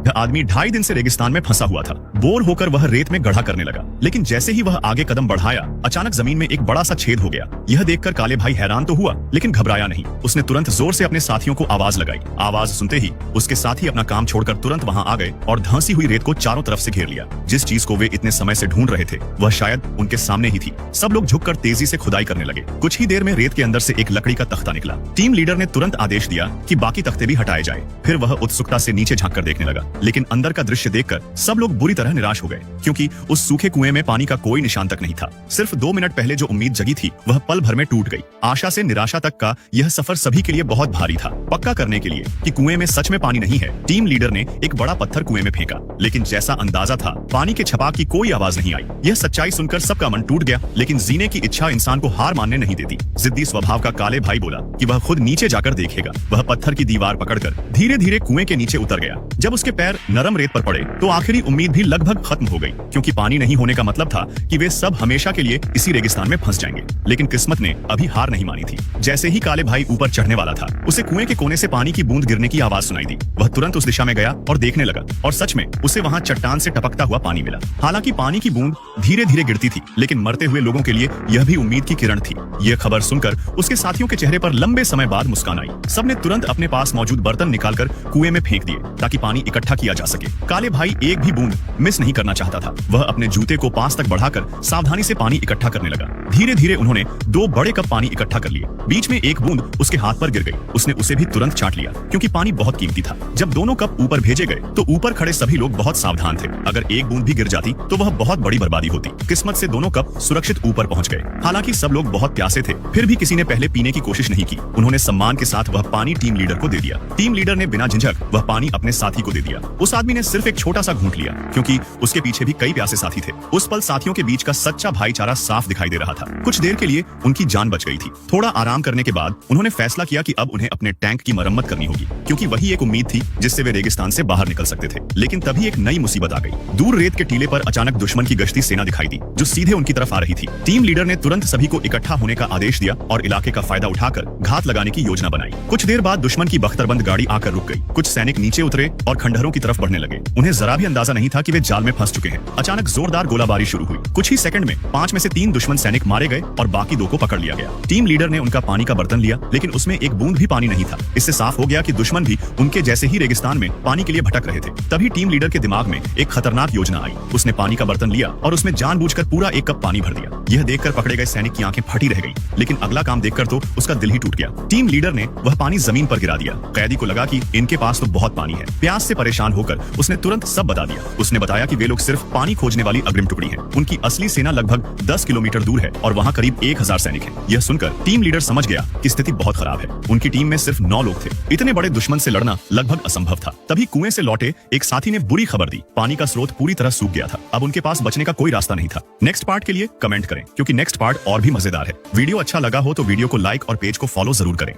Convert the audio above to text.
यह आदमी 2.5 दिन से रेगिस्तान में फंसा हुआ था। बोर होकर वह रेत में गड्ढा करने लगा, लेकिन जैसे ही वह आगे कदम बढ़ाया, अचानक जमीन में एक बड़ा सा छेद हो गया। यह देखकर काले भाई हैरान तो हुआ, लेकिन घबराया नहीं। उसने तुरंत जोर से अपने साथियों को आवाज लगाई। आवाज सुनते ही उसके साथी अपना काम छोड़कर तुरंत वहां आ गए और धंसी हुई रेत को चारों तरफ से घेर लिया। जिस चीज को वे इतने समय से ढूंढ रहे थे वह शायद उनके सामने ही थी। सब लोग झुककर तेजी से खुदाई करने लगे। कुछ ही देर में रेत के अंदर से एक लकड़ी का तख्ता निकला। टीम लीडर ने तुरंत आदेश दिया कि बाकी तख्ते भी हटाए जाए। फिर वह उत्सुकता से नीचे झांककर देखने लगा, लेकिन अंदर का दृश्य देखकर सब लोग बुरी तरह निराश हो गए, क्योंकि उस सूखे कुएं में पानी का कोई निशान तक नहीं था। सिर्फ 2 मिनट पहले जो उम्मीद जगी थी वह पल भर में टूट गई। आशा से निराशा तक का यह सफर सभी के लिए बहुत भारी था। पक्का करने के लिए कि कुएं में सच में पानी नहीं है, टीम लीडर ने एक बड़ा पत्थर कुएं में फेंका, लेकिन जैसा अंदाजा था पानी के छपाक की कोई आवाज नहीं आई। यह सच्चाई सुनकर सबका मन टूट गया, लेकिन जीने की इच्छा इंसान को हार मानने नहीं देती। जिद्दी स्वभाव का काले भाई बोला कि वह खुद नीचे जाकर देखेगा। वह पत्थर की दीवार पकड़कर धीरे धीरे कुएं के नीचे उतर गया। जब उसके पैर नरम रेत पर पड़े तो आखिरी उम्मीद भी लगभग खत्म हो गई, क्योंकि पानी नहीं होने का मतलब था कि वे सब हमेशा के लिए इसी रेगिस्तान में फंस जाएंगे। लेकिन किस्मत ने अभी हार नहीं मानी थी। जैसे ही काले भाई ऊपर चढ़ने वाला था, उसे कुएं के कोने से पानी की बूंद गिरने की आवाज सुनाई दी। वह तुरंत उस दिशा में गया और देखने लगा, और सच में उसे वहां चट्टान से टपकता हुआ पानी मिला। हालांकि पानी की बूंद धीरे धीरे गिरती थी, लेकिन मरते हुए लोगों के लिए यह भी उम्मीद की किरण थी। यह खबर सुनकर उसके साथियों के चेहरे पर लंबे समय बाद मुस्कान आई। सबने तुरंत अपने पास मौजूद बर्तन निकालकर कुएं में फेंक दिए ताकि पानी इकट्ठा किया जा सके। काले भाई एक भी बूंद मिस नहीं करना चाहता था। वह अपने जूते को पास तक बढ़ाकर सावधानी से पानी इकट्ठा करने लगा। धीरे धीरे उन्होंने 2 बड़े कप पानी इकट्ठा कर लिए। बीच में एक बूंद उसके हाथ पर गिर गई। उसने उसे भी तुरंत चाट लिया, क्योंकि पानी बहुत कीमती था। जब दोनों कप ऊपर भेजे गए तो ऊपर खड़े सभी लोग बहुत सावधान थे। अगर एक बूंद भी गिर जाती तो वह बहुत बड़ी बर्बादी होती। किस्मत से दोनों कप सुरक्षित ऊपर पहुंच गए। हालांकि सब लोग बहुत प्यासे थे, फिर भी किसी ने पहले पीने की कोशिश नहीं की। उन्होंने सम्मान के साथ वह पानी टीम लीडर को दे दिया। टीम लीडर ने बिना झिझक वह पानी अपने साथी को दे दिया। उस आदमी ने सिर्फ एक छोटा सा घूंट लिया, क्योंकि उसके पीछे भी कई प्यासे साथी थे। उस पल साथियों के बीच का सच्चा भाईचारा साफ दिखाई दे रहा था। कुछ देर के लिए उनकी जान बच गई थी। थोड़ा आराम करने के बाद उन्होंने फैसला किया कि अब उन्हें अपने टैंक की मरम्मत करनी होगी, क्योंकि वही एक उम्मीद थी जिससे वे रेगिस्तान से बाहर निकल सकते थे। लेकिन तभी एक नई मुसीबत आ गई। दूर रेत के टीले पर अचानक दुश्मन की गश्ती सेना दिखाई दी, जो सीधे उनकी तरफ आ रही थी। टीम लीडर ने तुरंत सभी को इकट्ठा होने का आदेश दिया और इलाके का फायदा उठाकर घात लगाने की योजना बनाई। कुछ देर बाद दुश्मन की बख्तरबंद गाड़ी आकर रुक गई। कुछ सैनिक नीचे उतरे और खंडहरों की तरफ बढ़ने लगे। उन्हें जरा भी अंदाजा नहीं था कि वे जाल में फंस चुके हैं। अचानक जोरदार गोलाबारी शुरू हुई। कुछ ही सेकंड में 5 में से 3 दुश्मन सैनिक मारे गए और बाकी 2 को पकड़ लिया गया। टीम लीडर ने उनका पानी का बर्तन लिया, लेकिन उसमें एक बूंद भी पानी नहीं था। इससे साफ हो गया कि दुश्मन भी उनके जैसे ही रेगिस्तान में पानी के लिए भटक रहे थे। तभी टीम लीडर के दिमाग में एक खतरनाक योजना आई। उसने पानी का बर्तन लिया और उसमें जानबूझकर पूरा 1 कप पानी भर दिया। यह देखकर पकड़े गए सैनिक की आंखें फटी रह गई, लेकिन अगला काम देखकर तो उसका दिल ही टूट गया। टीम लीडर ने वह पानी जमीन पर गिरा दिया। कैदी को लगा कि इनके पास तो बहुत पानी है। प्यास से परेशान होकर उसने तुरंत सब बता दिया। उसने बताया कि वे लोग सिर्फ पानी खोजने वाली अग्रिम टुकड़ी है। उनकी असली सेना लगभग 10 किलोमीटर दूर है और वहाँ करीब 1000 सैनिक हैं। यह सुनकर टीम लीडर समझ गया कि स्थिति बहुत खराब है। उनकी टीम में सिर्फ 9 लोग थे। इतने बड़े दुश्मन से लड़ना लगभग असंभव था। तभी कुएं से लौटे एक साथी ने बुरी खबर दी। पानी का स्रोत पूरी तरह सूख गया था। अब उनके पास बचने का कोई रास्ता नहीं था। नेक्स्ट पार्ट के लिए कमेंट करें, क्योंकि नेक्स्ट पार्ट और भी मजेदार है। वीडियो अच्छा लगा हो तो वीडियो को लाइक और पेज को फॉलो जरूर करें।